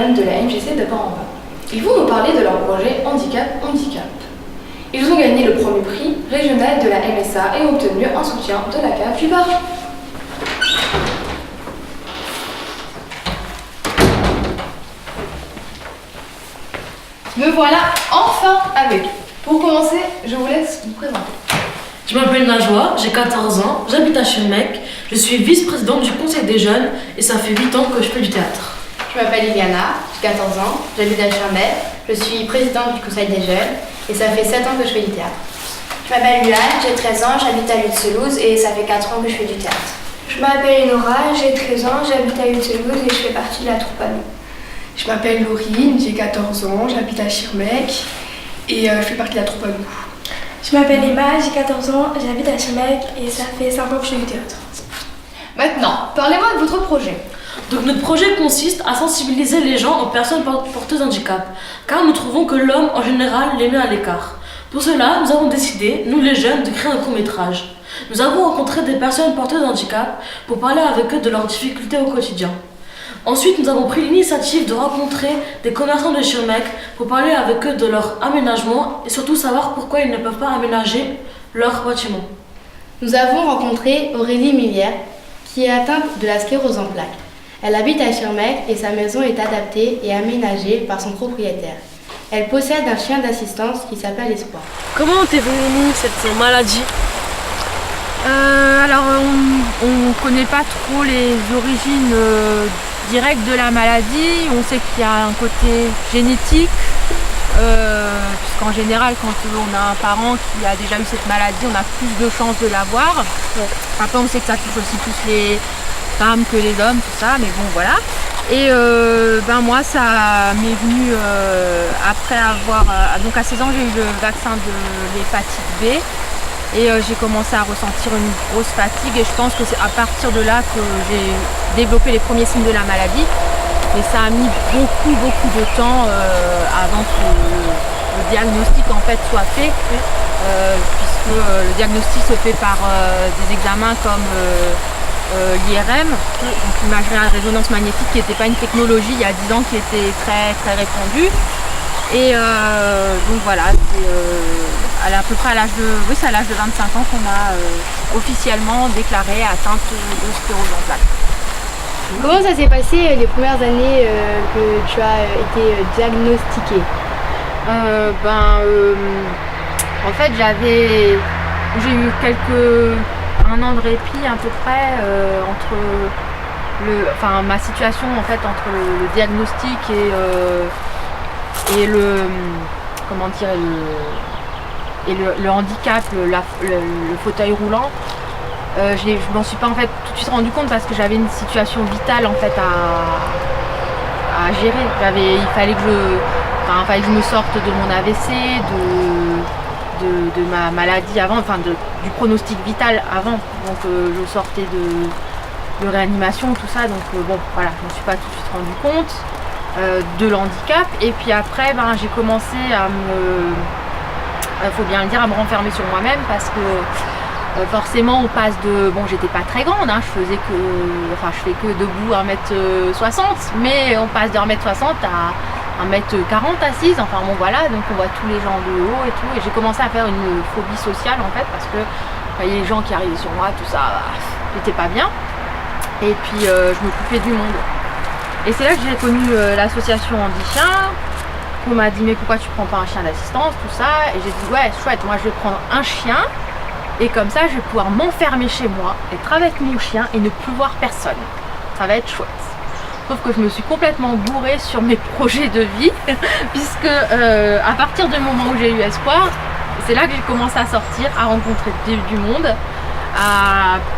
jeunes de la MJC de Port-en-Bas. Ils vont nous parler de leur projet Handicap. Ils ont gagné le premier prix régional de la MSA et obtenu un soutien de la CAF du Var. Me voilà enfin avec eux. Pour commencer, je vous laisse vous présenter. Je m'appelle Najwa, j'ai 14 ans, j'habite à Schirmeck, je suis vice-présidente du conseil des jeunes et ça fait 8 ans que je fais du théâtre. Je m'appelle Iliana, j'ai 14 ans, j'habite à Schirmeck, je suis présidente du conseil des jeunes et ça fait 7 ans que je fais du théâtre. Je m'appelle Luan, j'ai 13 ans, j'habite à Lutzelouz et ça fait 4 ans que je fais du théâtre. Je m'appelle Enora, j'ai 13 ans, j'habite à Lutzelouz et je fais partie de la troupe à nous. Je m'appelle Laurine, j'ai 14 ans, j'habite à Schirmeck et je fais partie de la troupe à nous. Je m'appelle Emma, j'ai 14 ans, j'habite à Schirmeck et ça fait 5 ans que je fais du théâtre. Maintenant, parlez-moi de votre projet. Donc notre projet consiste à sensibiliser les gens aux personnes porteuses de handicap, car nous trouvons que l'homme en général les met à l'écart. Pour cela, nous avons décidé, nous les jeunes, de créer un court-métrage. Nous avons rencontré des personnes porteuses de handicap pour parler avec eux de leurs difficultés au quotidien. Ensuite, nous avons pris l'initiative de rencontrer des commerçants de Schirmeck pour parler avec eux de leur aménagement et surtout savoir pourquoi ils ne peuvent pas aménager leur bâtiment. Nous avons rencontré Aurélie Millière, qui est atteinte de la sclérose en plaques. Elle habite à Schirmeck et sa maison est adaptée et aménagée par son propriétaire. Elle possède un chien d'assistance qui s'appelle Espoir. Comment t'es venue cette maladie ? Alors on ne connaît pas trop les origines directes de la maladie. On sait qu'il y a un côté génétique, puisqu'en général quand on a un parent qui a déjà eu cette maladie, on a plus de chances de l'avoir. Après on sait que ça touche aussi plus les femmes que les hommes, tout ça, mais bon voilà. Et moi ça m'est venu après avoir, donc à 16 ans j'ai eu le vaccin de l'hépatite B. Et j'ai commencé à ressentir une grosse fatigue et je pense que c'est à partir de là que j'ai développé les premiers signes de la maladie. Et ça a mis beaucoup de temps avant que le diagnostic en fait soit fait, puisque le diagnostic se fait par des examens comme l'IRM, donc l'imagerie à résonance magnétique, qui n'était pas une technologie il y a 10 ans qui était très répandue. Et donc voilà, c'est à peu près à l'âge de 25 ans qu'on a officiellement déclaré atteinte de sclérose en plaques. Comment ça s'est passé les premières années que tu as été diagnostiquée ? En fait j'ai eu un an de répit à peu près entre ma situation en fait entre le diagnostic et le handicap, le fauteuil roulant. Je m'en suis pas en fait tout de suite rendu compte parce que j'avais une situation vitale en fait à gérer. Il fallait que je me sorte de mon AVC, de ma maladie avant, du pronostic vital avant. Donc je sortais de réanimation, tout ça. Donc je m'en suis pas tout de suite rendu compte de l'handicap. Et puis après, j'ai commencé faut bien le dire, à me renfermer sur moi-même parce que forcément on passe de... j'étais pas très grande, je fais que debout 1m60, mais on passe de 1m60 à 1m40 assise, donc on voit tous les gens de haut et tout, et j'ai commencé à faire une phobie sociale en fait, parce que je voyais les gens qui arrivaient sur moi, tout ça, j'étais pas bien, et puis je me coupais du monde. Et c'est là que j'ai connu l'association Handichien. On m'a dit mais pourquoi tu prends pas un chien d'assistance, tout ça, et j'ai dit ouais chouette, moi je vais prendre un chien et comme ça je vais pouvoir m'enfermer chez moi, être avec mon chien et ne plus voir personne. Ça va être chouette. Sauf que je me suis complètement bourrée sur mes projets de vie puisque à partir du moment où j'ai eu Espoir, c'est là que j'ai commencé à sortir, à rencontrer du monde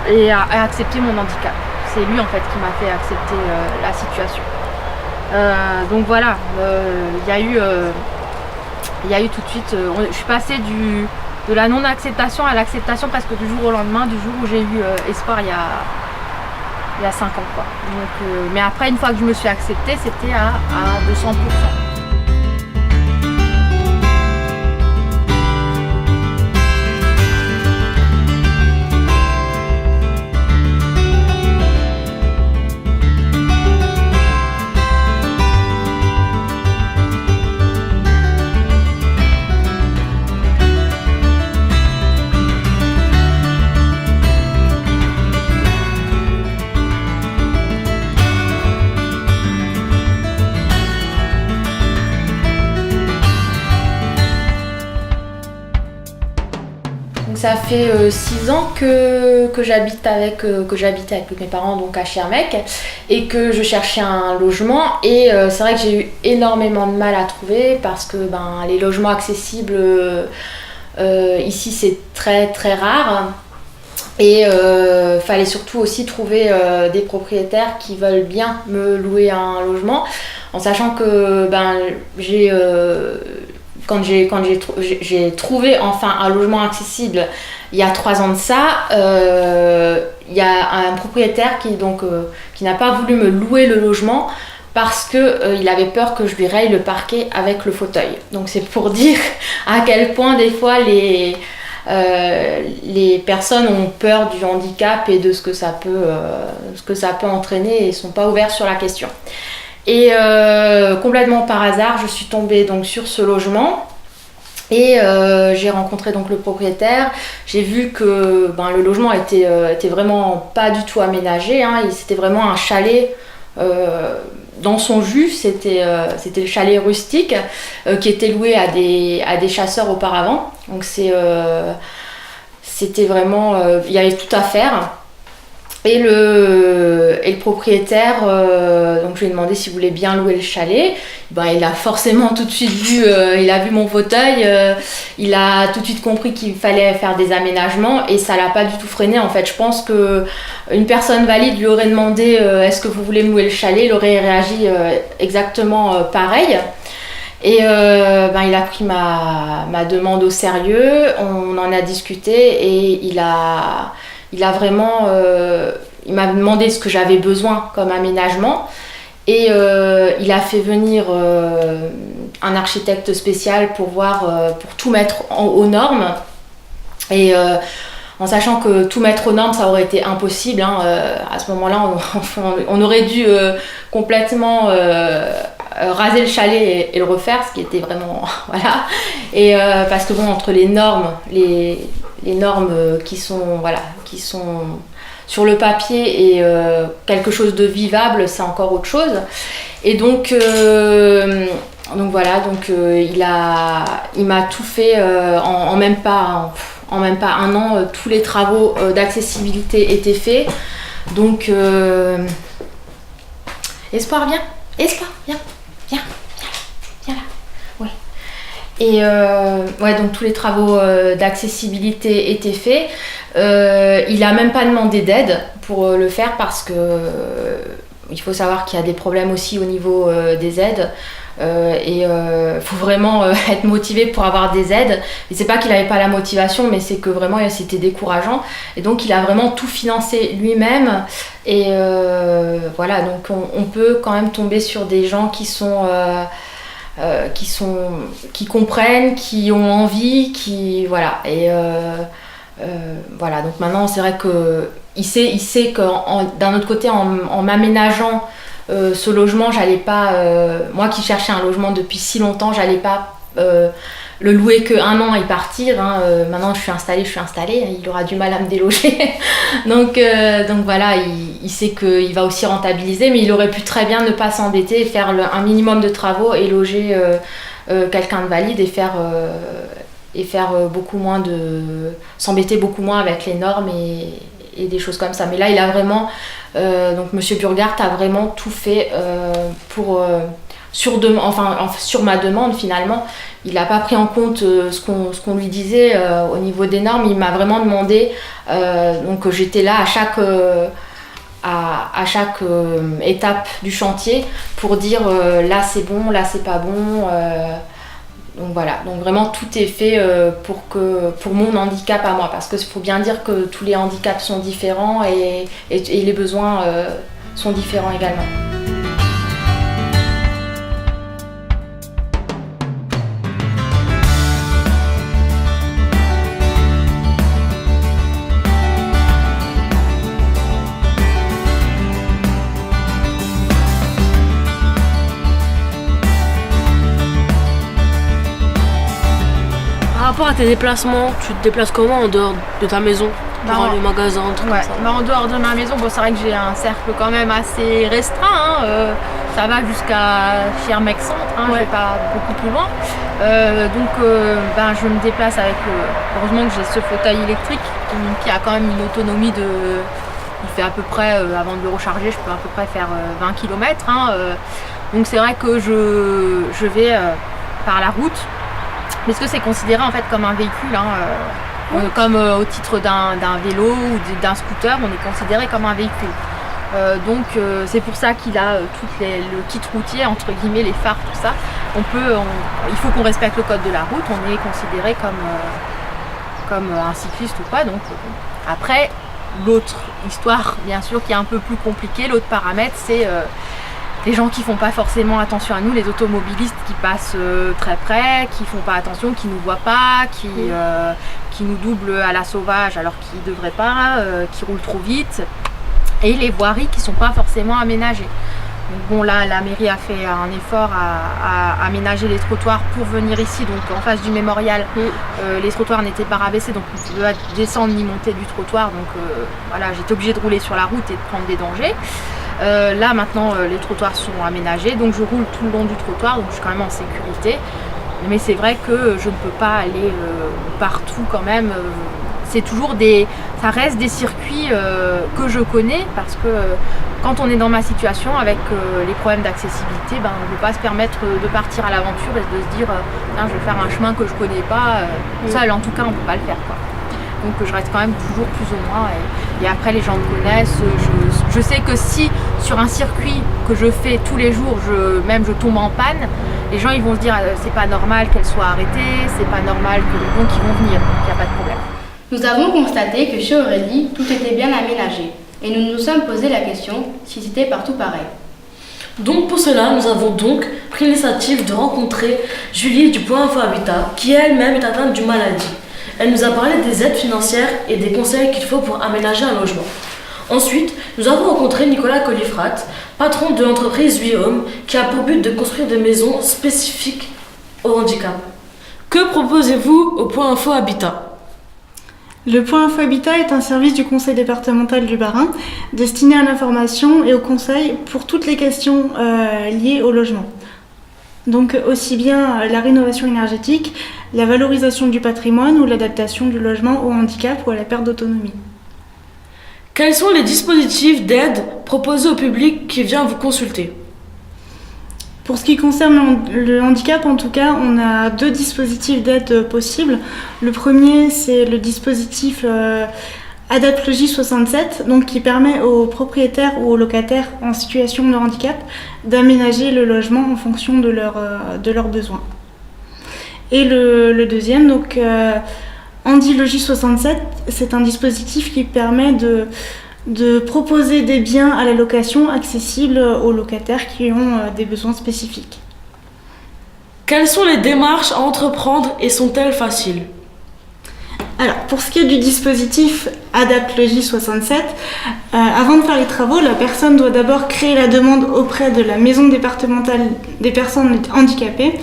et à accepter mon handicap. C'est lui en fait qui m'a fait accepter la situation. Donc voilà, il y a eu tout de suite, je suis passée de la non-acceptation à l'acceptation parce que du jour au lendemain, du jour où j'ai eu Espoir il y a 5 ans quoi. Donc, mais après une fois que je me suis acceptée, c'était à 200%. ça fait 6 ans que j'habite avec mes parents donc à Schirmeck et que je cherchais un logement et c'est vrai que j'ai eu énormément de mal à trouver parce que les logements accessibles ici c'est très très rare et fallait surtout aussi trouver des propriétaires qui veulent bien me louer un logement en sachant que quand j'ai trouvé enfin un logement accessible il y a 3 ans de ça, il y a un propriétaire qui n'a pas voulu me louer le logement parce qu'il avait peur que je lui raye le parquet avec le fauteuil. Donc c'est pour dire à quel point des fois les personnes ont peur du handicap et de ce que ça peut entraîner et ne sont pas ouverts sur la question. Et complètement par hasard, je suis tombée donc sur ce logement et j'ai rencontré donc le propriétaire. J'ai vu que le logement était vraiment pas du tout aménagé, hein. C'était vraiment un chalet dans son jus. C'était le chalet rustique qui était loué à des chasseurs auparavant. Donc c'était vraiment, il y avait tout à faire. Et le propriétaire, donc je lui ai demandé s'il voulait bien louer le chalet. Il a forcément tout de suite vu, il a vu mon fauteuil, il a tout de suite compris qu'il fallait faire des aménagements et ça l'a pas du tout freiné en fait. Je pense que une personne valide lui aurait demandé est-ce que vous voulez me louer le chalet, il aurait réagi exactement pareil. Et il a pris ma demande au sérieux, on en a discuté et il a vraiment, il m'a demandé ce que j'avais besoin comme aménagement et il a fait venir un architecte spécial pour tout mettre aux normes et en sachant que tout mettre aux normes ça aurait été impossible, hein. À ce moment-là on aurait dû complètement raser le chalet et le refaire, ce qui était vraiment voilà. Et parce que entre les normes qui sont sur le papier et quelque chose de vivable, c'est encore autre chose. Et donc il m'a tout fait en même pas 1 an, tous les travaux d'accessibilité étaient faits. Donc Espoir, viens. Espoir, viens là. Ouais. Et donc tous les travaux d'accessibilité étaient faits. Il a même pas demandé d'aide pour le faire parce que il faut savoir qu'il y a des problèmes aussi au niveau des aides. Faut vraiment être motivé pour avoir des aides. Et c'est pas qu'il avait pas la motivation, mais c'est que vraiment c'était décourageant. Et donc il a vraiment tout financé lui-même. Et donc on peut quand même tomber sur des gens qui comprennent, qui ont envie, qui voilà. Et donc maintenant c'est vrai que il sait que d'un autre côté en m'aménageant ce logement, j'allais pas, moi qui cherchais un logement depuis si longtemps, j'allais pas le louer que 1 an et partir, hein. Maintenant je suis installée, il aura du mal à me déloger. donc voilà, il sait qu'il va aussi rentabiliser, mais il aurait pu très bien ne pas s'embêter et faire un minimum de travaux et loger quelqu'un de valide et faire beaucoup moins s'embêter beaucoup moins avec les normes et des choses comme ça. Mais là il a vraiment donc Monsieur Burghardt a vraiment tout fait sur ma demande finalement. Il n'a pas pris en compte ce qu'on lui disait au niveau des normes. Il m'a vraiment demandé, donc j'étais là à chaque étape du chantier pour dire là c'est bon, là c'est pas bon. Donc voilà, donc vraiment tout est fait pour mon handicap à moi, parce qu'il faut bien dire que tous les handicaps sont différents et les besoins sont différents également. Par rapport à tes déplacements, tu te déplaces comment en dehors de ta maison pour aller au magasin, tout Ouais. comme ça? En dehors de ma maison, c'est vrai que j'ai un cercle quand même assez restreint, hein. ça va jusqu'à Schirmeck Centre, hein, je vais pas beaucoup plus loin. Je me déplace avec heureusement que j'ai ce fauteuil électrique qui a quand même une autonomie il fait à peu près, avant de le recharger, je peux à peu près faire 20 km. Donc c'est vrai que je vais par la route, parce que c'est considéré en fait comme un véhicule, comme au titre d'un vélo ou d'un scooter, on est considéré comme un véhicule. C'est pour ça qu'il a le kit routier, entre guillemets, les phares, tout ça. Il faut qu'on respecte le code de la route, on est considéré comme un cycliste ou pas. Donc après, l'autre histoire, bien sûr, qui est un peu plus compliquée, l'autre paramètre, c'est les gens qui font pas forcément attention à nous, les automobilistes qui passent très près, qui font pas attention, qui nous voient pas, qui nous doublent à la sauvage alors qu'ils devraient pas, qui roulent trop vite. Et les voiries qui ne sont pas forcément aménagées. Donc bon, là, la mairie a fait un effort à aménager les trottoirs pour venir ici, donc en face du mémorial. Les trottoirs n'étaient pas rabaissés, donc on ne pouvait pas descendre ni monter du trottoir. Donc voilà, j'étais obligée de rouler sur la route et de prendre des dangers. Là, maintenant, les trottoirs sont aménagés, donc je roule tout le long du trottoir, donc je suis quand même en sécurité. Mais c'est vrai que je ne peux pas aller partout quand même. Ça reste des circuits que je connais, parce que quand on est dans ma situation avec les problèmes d'accessibilité, on ne peut pas se permettre de partir à l'aventure et de se dire je vais faire un chemin que je connais pas seul. En tout cas, on ne peut pas le faire, quoi. Donc je reste quand même toujours plus ou moins, et après les gens me connaissent. Je sais que si sur un circuit que je fais tous les jours, je tombe en panne, les gens ils vont se dire c'est pas normal qu'elle soit arrêtée, c'est pas normal donc ils vont venir, donc il n'y a pas de problème. Nous avons constaté que chez Aurélie, tout était bien aménagé et nous nous sommes posé la question si c'était partout pareil. Donc pour cela, nous avons donc pris l'initiative de rencontrer Julie du Point Info Habitat, qui elle-même est atteinte d'une maladie. Elle nous a parlé des aides financières et des conseils qu'il faut pour aménager un logement. Ensuite, nous avons rencontré Nicolas Colifrat, patron de l'entreprise 8 Homes, qui a pour but de construire des maisons spécifiques au handicap. Que proposez-vous au Point Info Habitat ? Le Point Info Habitat est un service du Conseil départemental du Bas-Rhin destiné à l'information et au conseil pour toutes les questions liées au logement. Donc aussi bien la rénovation énergétique, la valorisation du patrimoine ou l'adaptation du logement au handicap ou à la perte d'autonomie. Quels sont les dispositifs d'aide proposés au public qui vient vous consulter ? Pour ce qui concerne le handicap, en tout cas, on a 2 dispositifs d'aide possibles. Le premier, c'est le dispositif Adaptlogie 67, donc qui permet aux propriétaires ou aux locataires en situation de handicap d'aménager le logement en fonction de leurs besoins. Et le deuxième, donc Handilogie 67, c'est un dispositif qui permet de proposer des biens à la location accessibles aux locataires qui ont des besoins spécifiques. Quelles sont les démarches à entreprendre et sont-elles faciles ? Alors, pour ce qui est du dispositif Adaptlogie 67, avant de faire les travaux, la personne doit d'abord créer la demande auprès de la maison départementale des personnes handicapées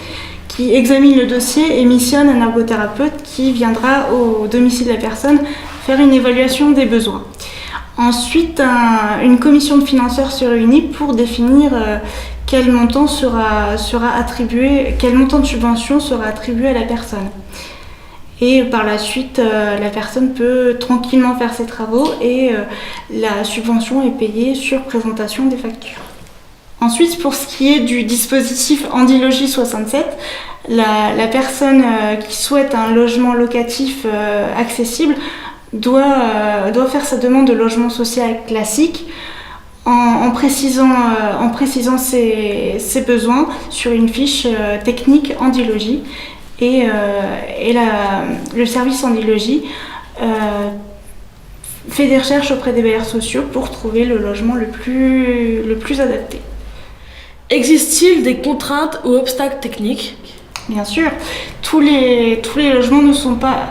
qui examine le dossier et missionne un ergothérapeute qui viendra au domicile de la personne faire une évaluation des besoins. Ensuite, une commission de financeurs se réunit pour définir quel montant de subvention sera attribué à la personne. Et par la suite, la personne peut tranquillement faire ses travaux et la subvention est payée sur présentation des factures. Ensuite, pour ce qui est du dispositif Handilogie 67, la personne qui souhaite un logement locatif accessible doit faire sa demande de logement social classique en précisant ses besoins sur une fiche technique Handilogie. Et le service Handilogie fait des recherches auprès des bailleurs sociaux pour trouver le logement le plus adapté. Existe-t-il des contraintes ou obstacles techniques ? Bien sûr, tous les logements ne sont pas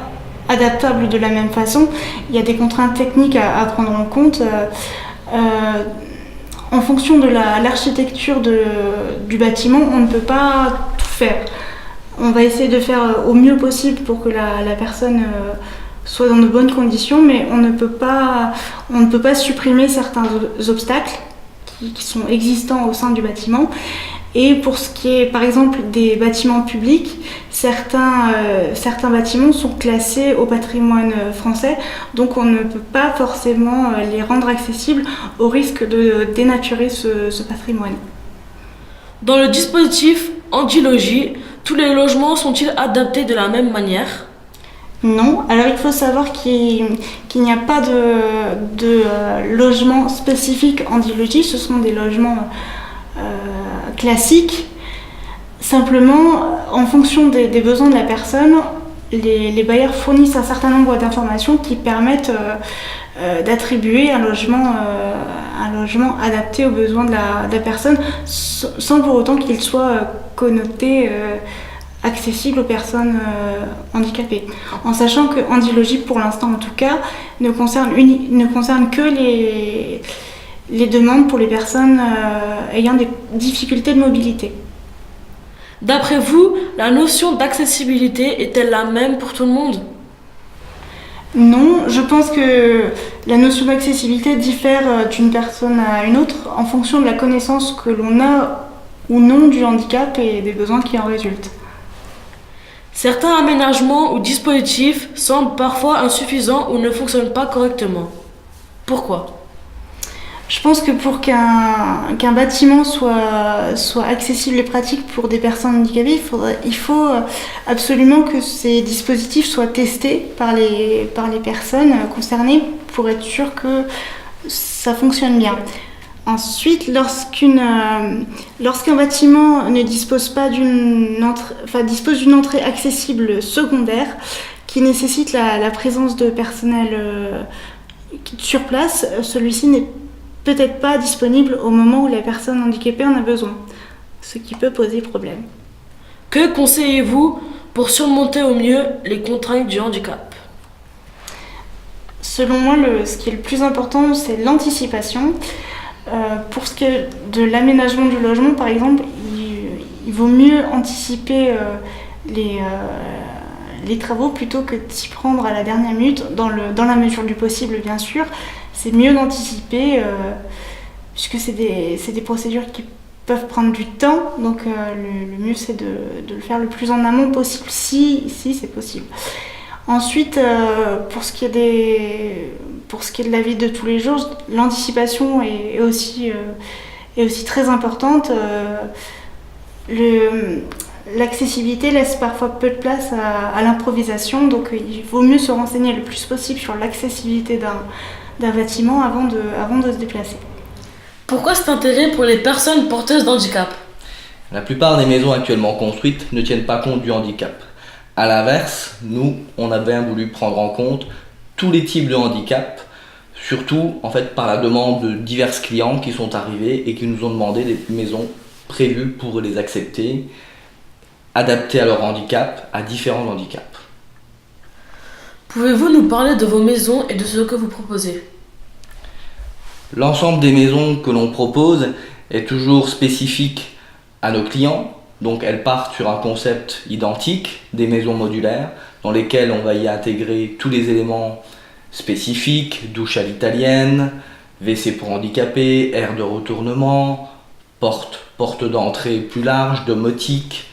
adaptables de la même façon. Il y a des contraintes techniques à prendre en compte. En fonction de l'architecture du bâtiment, on ne peut pas tout faire. On va essayer de faire au mieux possible pour que la personne soit dans de bonnes conditions, mais on ne peut pas supprimer certains obstacles qui sont existants au sein du bâtiment. Et pour ce qui est par exemple des bâtiments publics, certains bâtiments sont classés au patrimoine français, donc on ne peut pas forcément les rendre accessibles au risque de dénaturer ce patrimoine. Dans le dispositif anti-logis, tous les logements sont-ils adaptés de la même manière ? Non, alors il faut savoir qu'il n'y a pas de logement spécifique anti-logis, ce sont des logements classiques. Simplement, en fonction des besoins de la personne, les bailleurs fournissent un certain nombre d'informations qui permettent d'attribuer un logement adapté aux besoins de la personne, sans pour autant qu'il soit connoté accessible aux personnes handicapées. En sachant que Handilogie, pour l'instant en tout cas, ne concerne que les demandes pour les personnes ayant des difficultés de mobilité. D'après vous, la notion d'accessibilité est-elle la même pour tout le monde ? Non, je pense que la notion d'accessibilité diffère d'une personne à une autre en fonction de la connaissance que l'on a ou non du handicap et des besoins qui en résultent. Certains aménagements ou dispositifs semblent parfois insuffisants ou ne fonctionnent pas correctement. Pourquoi ? Je pense que pour qu'un bâtiment soit accessible et pratique pour des personnes handicapées, il faut absolument que ces dispositifs soient testés par les personnes concernées pour être sûr que ça fonctionne bien. Ensuite, lorsqu'un bâtiment ne dispose pas dispose d'une entrée accessible secondaire qui nécessite la présence de personnel sur place, celui-ci n'est peut-être pas disponible au moment où la personne handicapée en a besoin, ce qui peut poser problème. Que conseillez-vous pour surmonter au mieux les contraintes du handicap ? Selon moi, ce qui est le plus important, c'est l'anticipation. Pour ce qui est de l'aménagement du logement, par exemple, il vaut mieux anticiper les travaux plutôt que de s'y prendre à la dernière minute, dans la mesure du possible, bien sûr. C'est mieux d'anticiper, puisque c'est des procédures qui peuvent prendre du temps, donc le mieux c'est de le faire le plus en amont possible, si c'est possible. Ensuite, pour ce qui est de la vie de tous les jours, l'anticipation est aussi très importante. L'accessibilité laisse parfois peu de place à l'improvisation, donc il vaut mieux se renseigner le plus possible sur l'accessibilité d'un bâtiment avant de se déplacer. Pourquoi cet intérêt pour les personnes porteuses d'handicap ? La plupart des maisons actuellement construites ne tiennent pas compte du handicap. A l'inverse, nous, on a bien voulu prendre en compte tous les types de handicap, surtout en fait par la demande de divers clients qui sont arrivés et qui nous ont demandé des maisons prévues pour les accepter, adaptées à leur handicap, à différents handicaps. Pouvez-vous nous parler de vos maisons et de ce que vous proposez ? L'ensemble des maisons que l'on propose est toujours spécifique à nos clients, donc elles partent sur un concept identique des maisons modulaires dans lesquelles on va y intégrer tous les éléments spécifiques, douche à l'italienne, WC pour handicapés, aire de retournement, porte d'entrée plus large, domotique,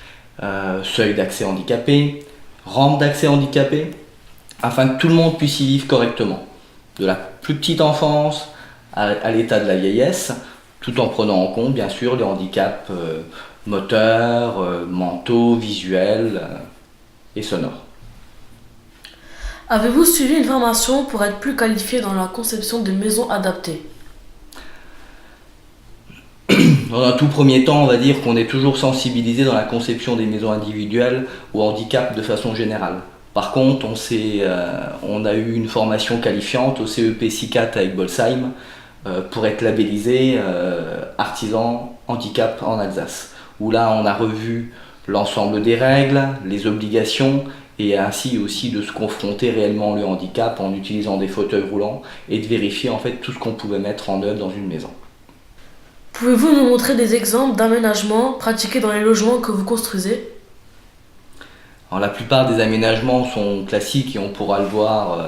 seuil d'accès handicapé, rampe d'accès handicapé, afin que tout le monde puisse y vivre correctement, de la plus petite enfance à l'état de la vieillesse, tout en prenant en compte bien sûr les handicaps moteurs, mentaux, visuels et sonores. Avez-vous suivi une formation pour être plus qualifié dans la conception des maisons adaptées ? Dans un tout premier temps, on va dire qu'on est toujours sensibilisé dans la conception des maisons individuelles au handicap de façon générale. Par contre, on a eu une formation qualifiante au CEP SICAT avec Bolsheim pour être labellisé artisan handicap en Alsace, où là on a revu l'ensemble des règles, les obligations, et ainsi aussi de se confronter réellement au handicap en utilisant des fauteuils roulants et de vérifier en fait tout ce qu'on pouvait mettre en œuvre dans une maison. Pouvez-vous nous montrer des exemples d'aménagements pratiqués dans les logements que vous construisez ? Alors, la plupart des aménagements sont classiques et on pourra le voir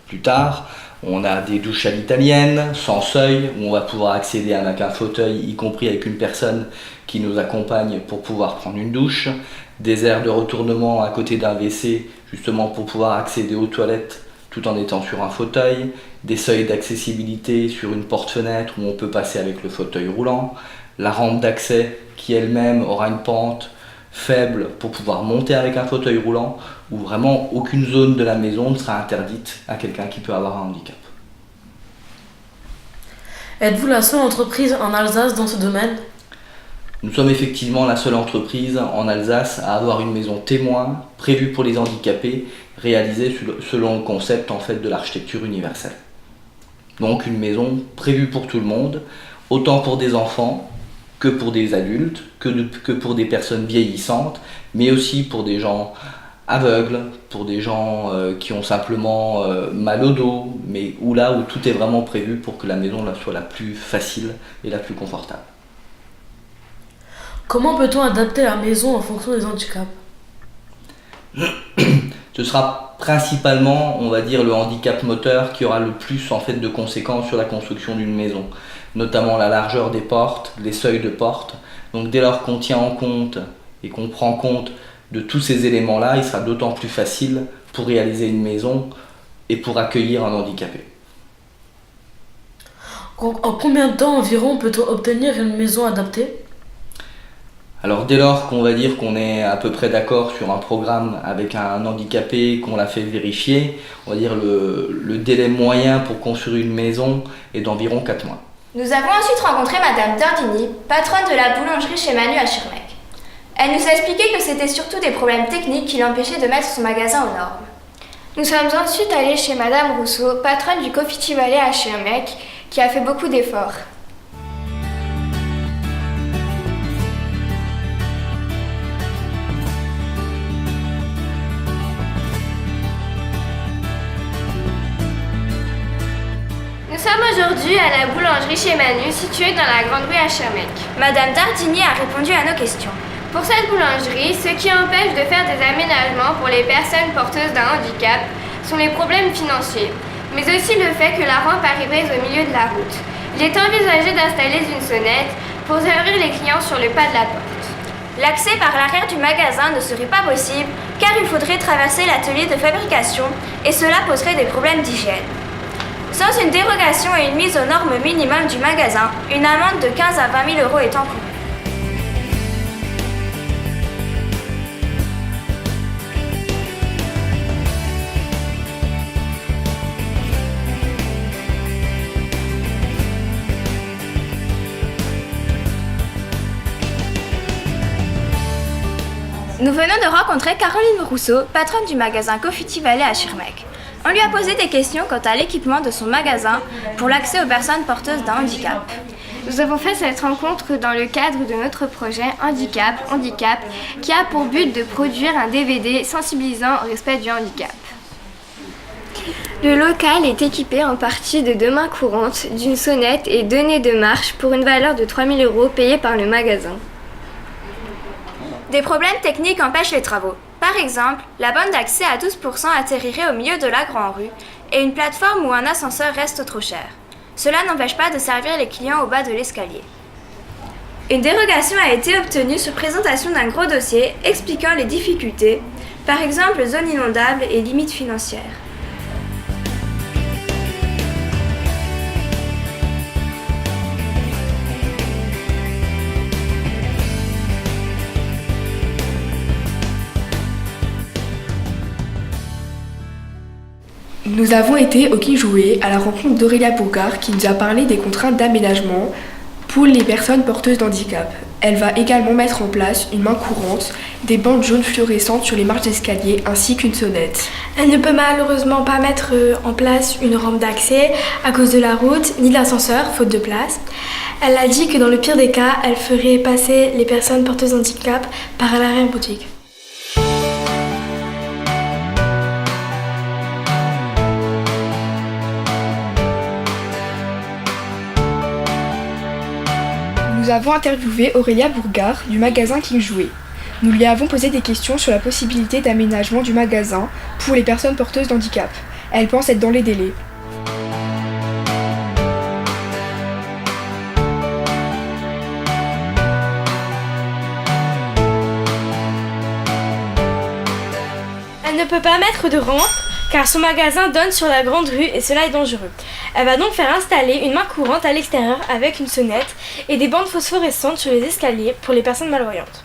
plus tard. On a des douches à l'italienne, sans seuil, où on va pouvoir accéder avec un fauteuil, y compris avec une personne qui nous accompagne pour pouvoir prendre une douche. Des aires de retournement à côté d'un WC, justement pour pouvoir accéder aux toilettes tout en étant sur un fauteuil. Des seuils d'accessibilité sur une porte-fenêtre où on peut passer avec le fauteuil roulant. La rampe d'accès qui elle-même aura une pente faible pour pouvoir monter avec un fauteuil roulant, où vraiment aucune zone de la maison ne sera interdite à quelqu'un qui peut avoir un handicap. Êtes-vous la seule entreprise en Alsace dans ce domaine? Nous sommes effectivement la seule entreprise en Alsace à avoir une maison témoin prévue pour les handicapés, réalisée selon le concept en fait de l'architecture universelle. Donc une maison prévue pour tout le monde, autant pour des enfants que pour des adultes, que pour des personnes vieillissantes, mais aussi pour des gens aveugles, pour des gens qui ont simplement mal au dos, mais où tout est vraiment prévu pour que la maison soit la plus facile et la plus confortable. Comment peut-on adapter la maison en fonction des handicaps? Ce sera principalement, on va dire, le handicap moteur qui aura le plus en fait de conséquences sur la construction d'une maison, notamment la largeur des portes, les seuils de porte. Donc dès lors qu'on tient en compte et qu'on prend compte de tous ces éléments-là, il sera d'autant plus facile pour réaliser une maison et pour accueillir un handicapé. En combien de temps environ peut-on obtenir une maison adaptée? Alors dès lors qu'on va dire qu'on est à peu près d'accord sur un programme avec un handicapé, qu'on l'a fait vérifier, on va dire le délai moyen pour construire une maison est d'environ 4 mois. Nous avons ensuite rencontré Madame Dardini, patronne de la boulangerie chez Manu à Schirmeck. Elle nous a expliqué que c'était surtout des problèmes techniques qui l'empêchaient de mettre son magasin aux normes. Nous sommes ensuite allés chez Madame Rousseau, patronne du Confiti Valley à Schirmeck, qui a fait beaucoup d'efforts. Nous sommes aujourd'hui à la boulangerie chez Manu, située dans la Grande Rue à Schirmeck. Madame Dardini a répondu à nos questions. Pour cette boulangerie, ce qui empêche de faire des aménagements pour les personnes porteuses d'un handicap sont les problèmes financiers, mais aussi le fait que la rampe arriverait au milieu de la route. Il est envisagé d'installer une sonnette pour servir les clients sur le pas de la porte. L'accès par l'arrière du magasin ne serait pas possible car il faudrait traverser l'atelier de fabrication et cela poserait des problèmes d'hygiène. Sans une dérogation et une mise aux normes minimum du magasin, une amende de 15 à 20 000 € est encourue. Nous venons de rencontrer Caroline Rousseau, patronne du magasin Confiti Valley à Schirmeck. On lui a posé des questions quant à l'équipement de son magasin pour l'accès aux personnes porteuses d'un handicap. Nous avons fait cette rencontre dans le cadre de notre projet Handicap, qui a pour but de produire un DVD sensibilisant au respect du handicap. Le local est équipé en partie de 2 mains courantes, d'une sonnette et 2 nez de marche pour une valeur de 3 000 € payée par le magasin. Des problèmes techniques empêchent les travaux. Par exemple, la bande d'accès à 12% atterrirait au milieu de la grande rue et une plateforme ou un ascenseur reste trop cher. Cela n'empêche pas de servir les clients au bas de l'escalier. Une dérogation a été obtenue sur présentation d'un gros dossier expliquant les difficultés, par exemple zone inondable et limites financières. Nous avons été au Quai Jouet à la rencontre d'Aurélia Bourgard qui nous a parlé des contraintes d'aménagement pour les personnes porteuses d'handicap. Elle va également mettre en place une main courante, des bandes jaunes fluorescentes sur les marches d'escalier ainsi qu'une sonnette. Elle ne peut malheureusement pas mettre en place une rampe d'accès à cause de la route ni de l'ascenseur, faute de place. Elle a dit que dans le pire des cas, elle ferait passer les personnes porteuses d'handicap par l'arrière-boutique. Nous avons interviewé Aurélia Bourgard du magasin King Jouet. Nous lui avons posé des questions sur la possibilité d'aménagement du magasin pour les personnes porteuses d'handicap. Elle pense être dans les délais. Elle ne peut pas mettre de rampe car son magasin donne sur la grande rue et cela est dangereux. Elle va donc faire installer une main courante à l'extérieur avec une sonnette et des bandes phosphorescentes sur les escaliers pour les personnes malvoyantes.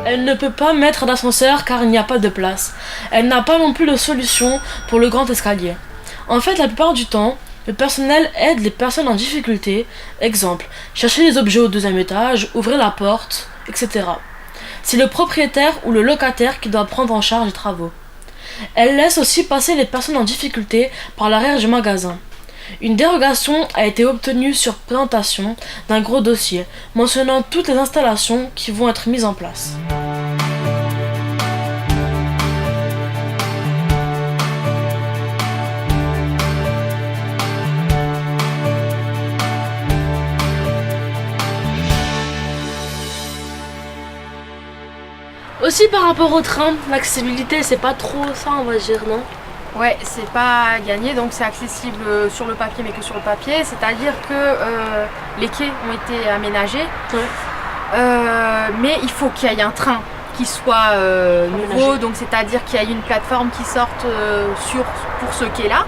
Elle ne peut pas mettre d'ascenseur car il n'y a pas de place. Elle n'a pas non plus de solution pour le grand escalier. En fait, la plupart du temps, le personnel aide les personnes en difficulté, exemple, chercher les objets au 2e étage, ouvrir la porte, etc. C'est le propriétaire ou le locataire qui doit prendre en charge les travaux. Elle laisse aussi passer les personnes en difficulté par l'arrière du magasin. Une dérogation a été obtenue sur présentation d'un gros dossier mentionnant toutes les installations qui vont être mises en place. Aussi par rapport au train, l'accessibilité c'est pas trop ça on va dire, non? Ouais, c'est pas gagné, donc c'est accessible sur le papier mais que sur le papier, c'est-à-dire que les quais ont été aménagés, mais il faut qu'il y ait un train qui soit nouveau, donc c'est-à-dire qu'il y ait une plateforme qui sorte pour ce quai-là,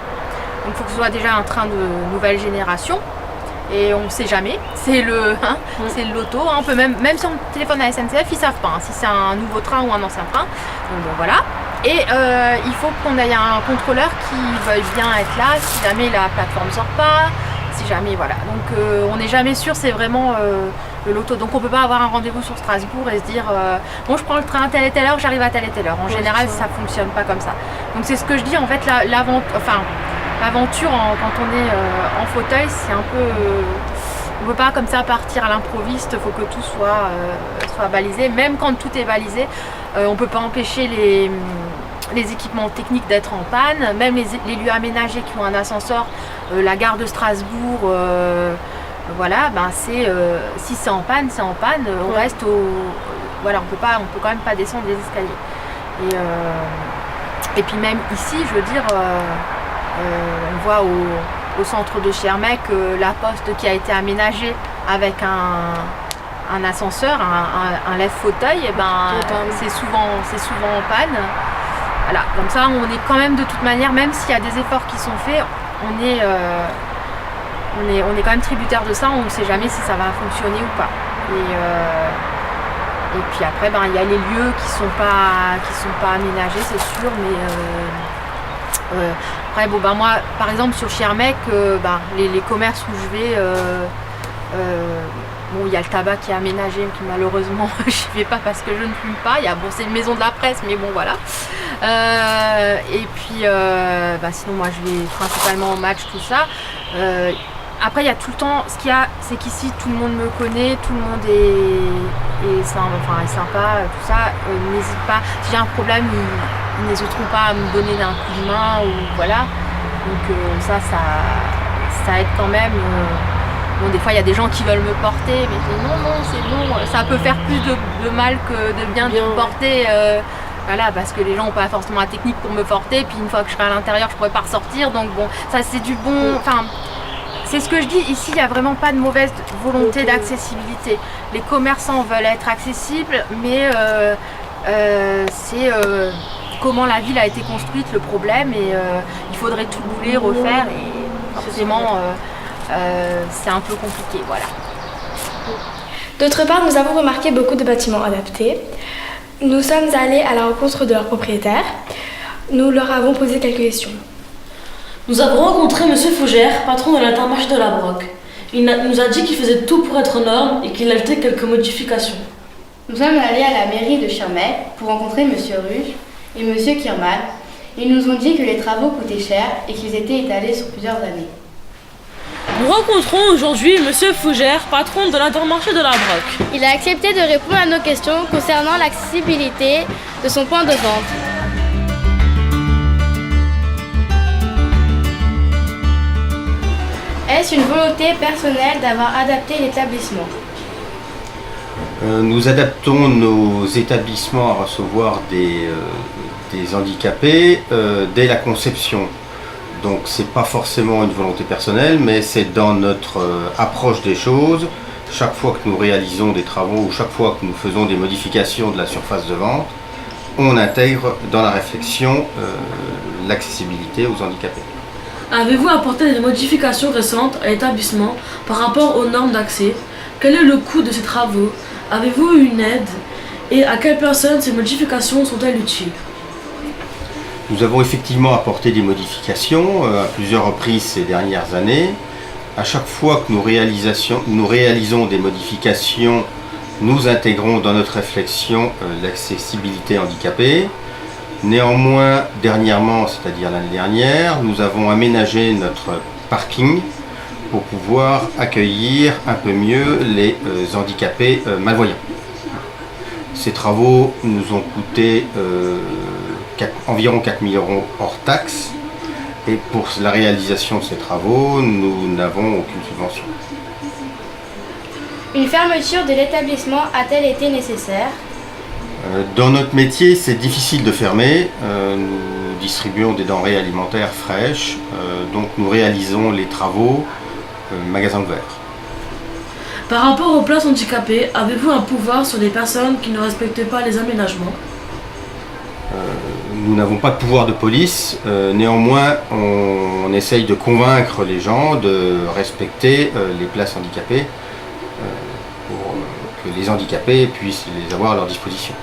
donc il faut que ce soit déjà un train de nouvelle génération. Et on ne sait jamais, c'est le loto, on peut même si on téléphone à la SNCF, ils ne savent pas si c'est un nouveau train ou un ancien train, donc bon voilà. Et il faut qu'on ait un contrôleur qui veuille bien être là si jamais la plateforme ne sort pas, si jamais voilà. Donc on n'est jamais sûr, c'est vraiment le loto, donc on ne peut pas avoir un rendez-vous sur Strasbourg et se dire bon je prends le train à telle et telle heure, j'arrive à telle et telle heure. En général ça ne fonctionne pas comme ça. Donc c'est ce que je dis en fait, l'aventure quand on est en fauteuil, c'est un peu... on ne peut pas comme ça partir à l'improviste, il faut que tout soit balisé. Même quand tout est balisé, on ne peut pas empêcher les équipements techniques d'être en panne. Même les lieux aménagés qui ont un ascenseur, la gare de Strasbourg, voilà, si c'est en panne, c'est en panne. On reste voilà, on peut quand même pas descendre les escaliers. Et puis même ici, je veux dire... on voit au centre de Schirmeck la poste qui a été aménagée avec un ascenseur, un lève-fauteuil, et c'est souvent en panne. Voilà, comme ça on est quand même de toute manière, même s'il y a des efforts qui sont faits, on est quand même tributaire de ça, on ne sait jamais si ça va fonctionner ou pas. Et puis après il y a les lieux qui sont pas aménagés, c'est sûr, mais après, moi, par exemple, sur Schirmeck, les commerces où je vais, il y a le tabac qui est aménagé, qui malheureusement, je n'y vais pas parce que je ne fume pas. C'est une maison de la presse, mais bon, voilà. Et puis, sinon, moi, je vais principalement au match, tout ça. Après, il y a tout le temps, ce qu'il y a, c'est qu'ici, tout le monde me connaît, tout le monde est sympa, tout ça. N'hésite pas, si j'ai un problème, ils n'hésiteront pas à me donner un coup de main, ou voilà. Donc ça aide quand même. Bon, des fois, il y a des gens qui veulent me porter, mais je dis non, c'est bon, ça peut faire plus de mal que de bien de me porter. Voilà, parce que les gens n'ont pas forcément la technique pour me porter, puis une fois que je serai à l'intérieur, je ne pourrai pas ressortir. Donc bon, ça c'est du bon... C'est ce que je dis, ici il n'y a vraiment pas de mauvaise volonté d'accessibilité. Les commerçants veulent être accessibles, mais c'est comment la ville a été construite le problème, et il faudrait tout bouler, refaire, et forcément c'est un peu compliqué, voilà. D'autre part, nous avons remarqué beaucoup de bâtiments adaptés. Nous sommes allés à la rencontre de leurs propriétaires. Nous leur avons posé quelques questions. Nous avons rencontré M. Fougère, patron de l'Intermarché de la Broc. Il nous a dit qu'il faisait tout pour être norme et qu'il ajoutait quelques modifications. Nous sommes allés à la mairie de Schirmeck pour rencontrer M. Ruge et M. Kirman. Ils nous ont dit que les travaux coûtaient cher et qu'ils étaient étalés sur plusieurs années. Nous rencontrons aujourd'hui M. Fougère, patron de l'Intermarché de la Broc. Il a accepté de répondre à nos questions concernant l'accessibilité de son point de vente. Est-ce une volonté personnelle d'avoir adapté l'établissement? Nous adaptons nos établissements à recevoir des handicapés dès la conception. Donc c'est pas forcément une volonté personnelle, mais c'est dans notre approche des choses. Chaque fois que nous réalisons des travaux ou chaque fois que nous faisons des modifications de la surface de vente, on intègre dans la réflexion l'accessibilité aux handicapés. Avez-vous apporté des modifications récentes à l'établissement par rapport aux normes d'accès? Quel est le coût de ces travaux? Avez-vous eu une aide? Et à quelles personnes ces modifications sont-elles utiles? Nous avons effectivement apporté des modifications à plusieurs reprises ces dernières années. À chaque fois que nous réalisons des modifications, nous intégrons dans notre réflexion l'accessibilité handicapée. Néanmoins, dernièrement, c'est-à-dire l'année dernière, nous avons aménagé notre parking pour pouvoir accueillir un peu mieux les handicapés malvoyants. Ces travaux nous ont coûté environ 4 000 € hors taxes, et pour la réalisation de ces travaux, nous n'avons aucune subvention. Une fermeture de l'établissement a-t-elle été nécessaire? Dans notre métier, c'est difficile de fermer. Nous distribuons des denrées alimentaires fraîches, donc nous réalisons les travaux magasin ouvert. Par rapport aux places handicapées, avez-vous un pouvoir sur les personnes qui ne respectent pas les aménagements? Nous n'avons pas de pouvoir de police, néanmoins on essaye de convaincre les gens de respecter les places handicapées pour que les handicapés puissent les avoir à leur disposition.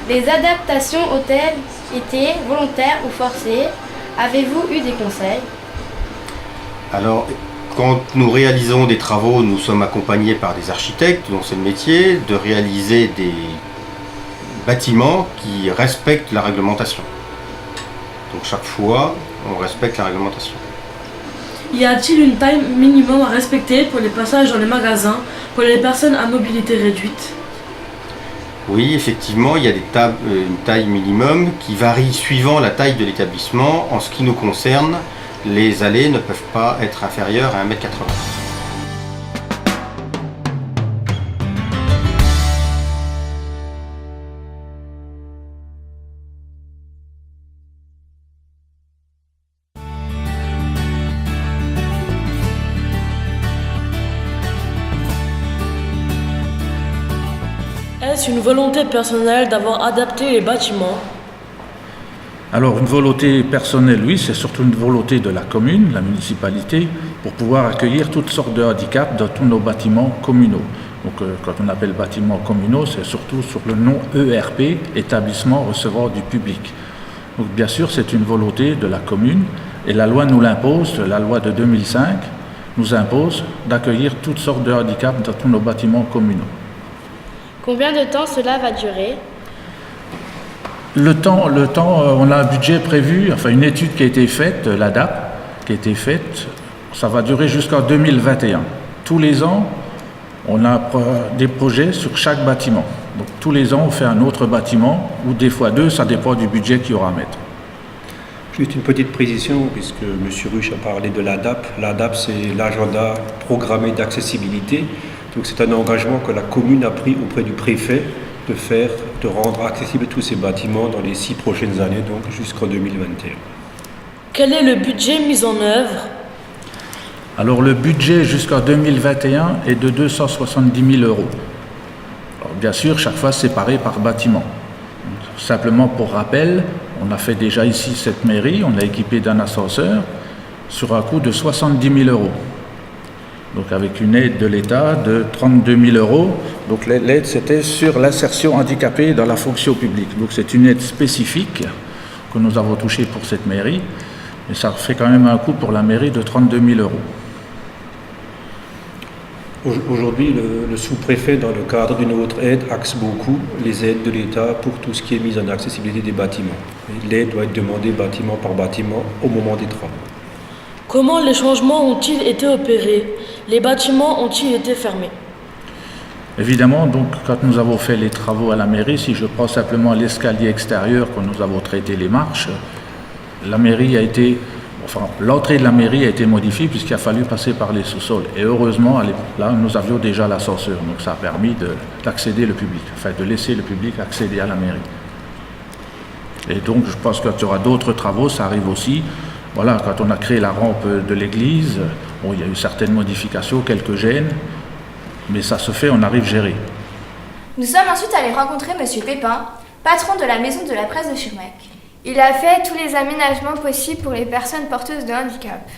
Les adaptations ont-elles été volontaires ou forcées? Avez-vous eu des conseils? Alors, quand nous réalisons des travaux, nous sommes accompagnés par des architectes dont c'est le métier de réaliser des bâtiments qui respectent la réglementation. Donc chaque fois, on respecte la réglementation. Y a-t-il une taille minimum à respecter pour les passages dans les magasins pour les personnes à mobilité réduite? Oui, effectivement, il y a une taille minimum qui varie suivant la taille de l'établissement. En ce qui nous concerne, les allées ne peuvent pas être inférieures à 1,80 m. Est-ce une volonté personnelle d'avoir adapté les bâtiments? Alors une volonté personnelle, oui, c'est surtout une volonté de la commune, la municipalité, pour pouvoir accueillir toutes sortes de handicaps dans tous nos bâtiments communaux. Donc quand on appelle bâtiments communaux, c'est surtout sur le nom ERP, établissement recevant du public. Donc bien sûr, c'est une volonté de la commune et la loi nous l'impose, la loi de 2005 nous impose d'accueillir toutes sortes de handicaps dans tous nos bâtiments communaux. Combien de temps cela va durer? Le temps, on a un budget prévu, enfin une étude qui a été faite, l'ADAP, qui a été faite, ça va durer jusqu'en 2021. Tous les ans, on a des projets sur chaque bâtiment. Donc tous les ans, on fait un autre bâtiment, ou des fois deux, ça dépend du budget qu'il y aura à mettre. Juste une petite précision, puisque M. Ruche a parlé de l'ADAP. L'ADAP, c'est l'agenda programmé d'accessibilité. Donc c'est un engagement que la commune a pris auprès du préfet de rendre accessibles tous ces bâtiments dans les 6 prochaines années, donc jusqu'en 2021. Quel est le budget mis en œuvre? Alors le budget jusqu'en 2021 est de 270 000 €. Alors, bien sûr, chaque fois séparé par bâtiment. Simplement pour rappel, on a fait déjà ici cette mairie, on l'a équipée d'un ascenseur sur un coût de 70 000 €. Donc avec une aide de l'État de 32 000 €. Donc l'aide c'était sur l'insertion handicapée dans la fonction publique. Donc c'est une aide spécifique que nous avons touchée pour cette mairie. Et ça fait quand même un coût pour la mairie de 32 000 €. Aujourd'hui, le sous-préfet, dans le cadre d'une autre aide, axe beaucoup les aides de l'État pour tout ce qui est mise en accessibilité des bâtiments. L'aide doit être demandée bâtiment par bâtiment au moment des travaux. Comment les changements ont-ils été opérés? Les bâtiments ont-ils été fermés? Évidemment, donc, quand nous avons fait les travaux à la mairie, si je prends simplement l'escalier extérieur, quand nous avons traité les marches, la mairie a été Enfin, l'entrée de la mairie a été modifiée puisqu'il a fallu passer par les sous-sols. Et heureusement, là, nous avions déjà l'ascenseur. Donc ça a permis d'accéder le public, enfin de laisser le public accéder à la mairie. Et donc, je pense qu'il y aura d'autres travaux, ça arrive aussi. Voilà, quand on a créé la rampe de l'église, bon, il y a eu certaines modifications, quelques gênes, mais ça se fait, on arrive à gérer. Nous sommes ensuite allés rencontrer Monsieur Pépin, patron de la maison de la presse de Schirmeck. Il a fait tous les aménagements possibles pour les personnes porteuses de handicap.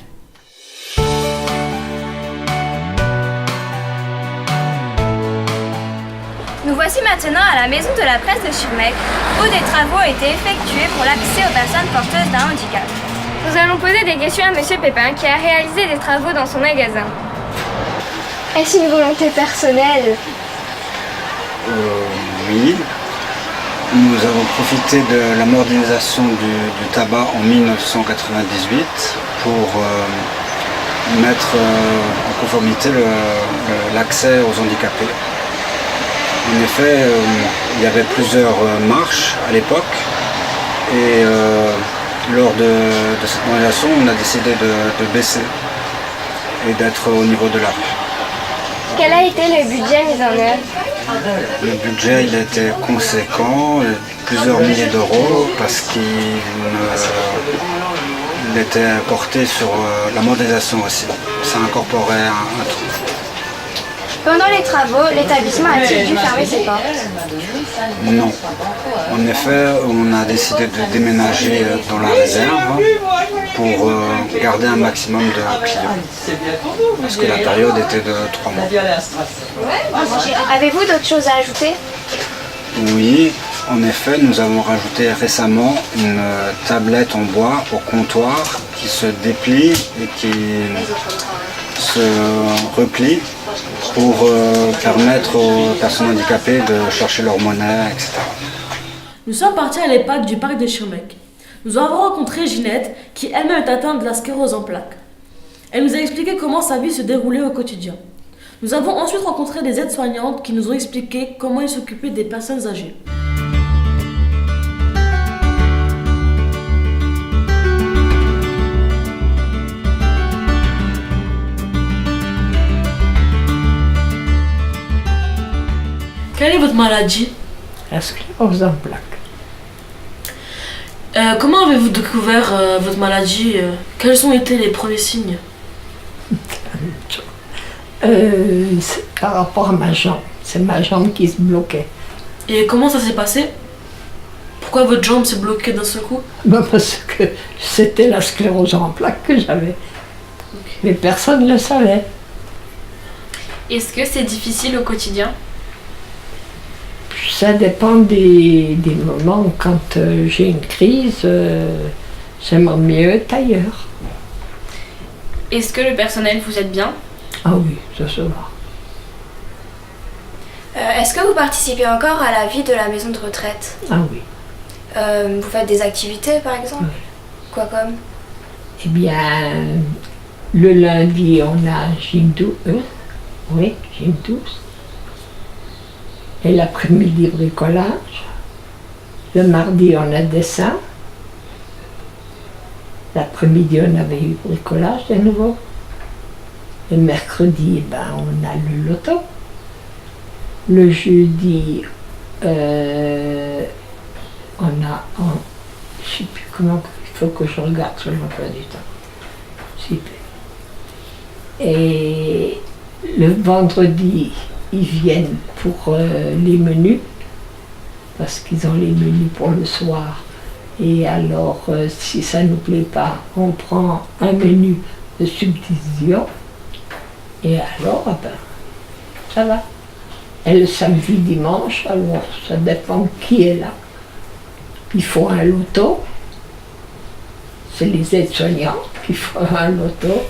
Nous voici maintenant à la maison de la presse de Schirmeck, où des travaux ont été effectués pour l'accès aux personnes porteuses d'un handicap. Nous allons poser des questions à Monsieur Pépin qui a réalisé des travaux dans son magasin. Est-ce une volonté personnelle? Oui. Nous avons profité de la modernisation du tabac en 1998 pour mettre en conformité l'accès aux handicapés. En effet, il y avait plusieurs marches à l'époque et lors de cette modernisation, on a décidé de baisser et d'être au niveau de la rue. Quel a été le budget mis en œuvre? Le budget il a été conséquent, plusieurs milliers d'euros, parce qu'il était porté sur la modernisation aussi. Ça incorporait un tout. Pendant les travaux, l'établissement a-t-il dû fermer ses portes? Non. En effet, on a décidé de déménager dans la réserve pour garder un maximum de clients. Parce que la période était de 3 mois. Avez-vous d'autres choses à ajouter? Oui, en effet, nous avons rajouté récemment une tablette en bois au comptoir qui se déplie et qui se replie pour permettre aux personnes handicapées de chercher leur monnaie, etc. Nous sommes partis à l'EHPAD du parc de Schirmeck. Nous avons rencontré Ginette, qui elle-même est atteinte de la sclérose en plaques. Elle nous a expliqué comment sa vie se déroulait au quotidien. Nous avons ensuite rencontré des aides-soignantes qui nous ont expliqué comment ils s'occupaient des personnes âgées. Quelle est votre maladie? La sclérose en plaques. Comment avez-vous découvert votre maladie? Quels ont été les premiers signes? C'est par rapport à ma jambe. C'est ma jambe qui se bloquait. Et comment ça s'est passé? Pourquoi votre jambe s'est bloquée d'un seul coup? Parce que c'était la sclérose en plaques que j'avais. Okay. Mais personne ne le savait. Est-ce que c'est difficile au quotidien? Ça dépend des moments. Quand j'ai une crise, j'aimerais mieux être ailleurs. Est-ce que le personnel vous aide bien? Ah oui, ça se va. Est-ce que vous participez encore à la vie de la maison de retraite? Ah oui. Vous faites des activités par exemple? Oui. Quoi comme? Eh bien, le lundi, on a gym douce. Oui, gym douce. Et l'après-midi, bricolage. Le mardi, on a dessin. L'après-midi, on avait eu bricolage de nouveau. Le mercredi, on a le loto. Le jeudi, on a... je ne sais plus comment... Il faut que je regarde sur l'emploi du temps. Super. Et le vendredi, ils viennent pour les menus, parce qu'ils ont les menus pour le soir. Et alors, si ça ne nous plaît pas, on prend un menu de substitution. Et alors, ça va. Et le samedi, dimanche, alors ça dépend qui est là. Il faut un loto. C'est les aides-soignants qui font un loto.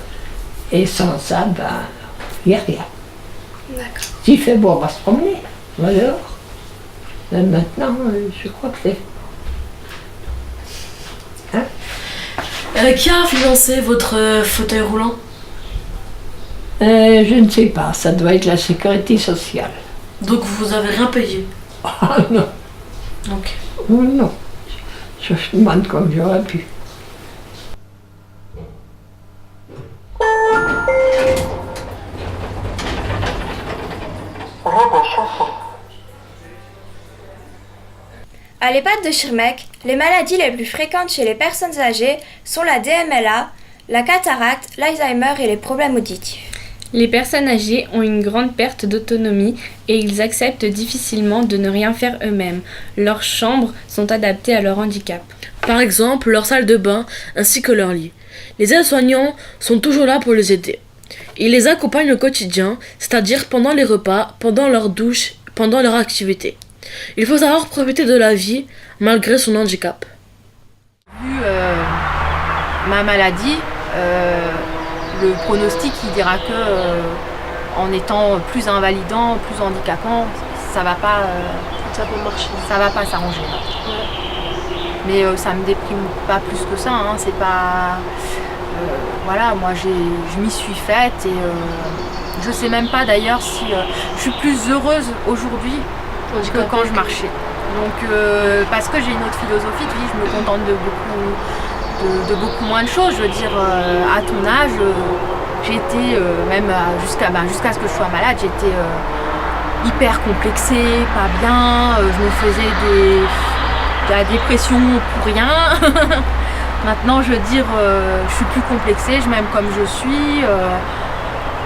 Et sans ça, il n'y a rien. D'accord. S'il fait beau, on va se promener. On va dehors. Mais maintenant, je crois que c'est... Qui a financé votre fauteuil roulant? Je ne sais pas, ça doit être la sécurité sociale. Donc vous avez rien payé? Ah non. Ok. Oh, non. Je demande comme j'aurais pu. À l'EHPAD de Schirmeck, les maladies les plus fréquentes chez les personnes âgées sont la DMLA, la cataracte, l'Alzheimer et les problèmes auditifs. Les personnes âgées ont une grande perte d'autonomie et ils acceptent difficilement de ne rien faire eux-mêmes. Leurs chambres sont adaptées à leur handicap. Par exemple, leur salle de bain ainsi que leur lit. Les aides-soignants sont toujours là pour les aider. Ils les accompagnent au quotidien, c'est-à-dire pendant les repas, pendant leur douche, pendant leur activité. Il faut savoir profiter de la vie malgré son handicap. Vu ma maladie, le pronostic il dira que en étant plus invalidant, plus handicapant, ça va pas s'arranger. Mais ça me déprime pas plus que ça, hein. C'est pas voilà, moi je m'y suis faite et je sais même pas d'ailleurs si je suis plus heureuse aujourd'hui que quand je marchais. Donc parce que j'ai une autre philosophie de vie, je me contente de beaucoup moins de choses. Je veux dire, à ton âge, j'ai été même jusqu'à ce que je sois malade, j'étais hyper complexée, pas bien, je me faisais de la dépression pour rien. Maintenant, je veux dire, je suis plus complexée, je m'aime comme je suis.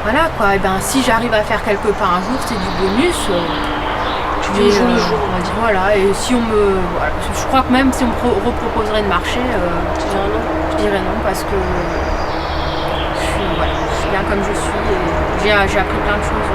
Voilà quoi, et ben si j'arrive à faire quelques pas un jour, c'est du bonus. Tu vis jour le jour, on va dire. Voilà, et si on me. Voilà, je crois que même si on me reproposerait de marcher, je dirais non parce que je suis bien comme je suis et j'ai appris plein de choses.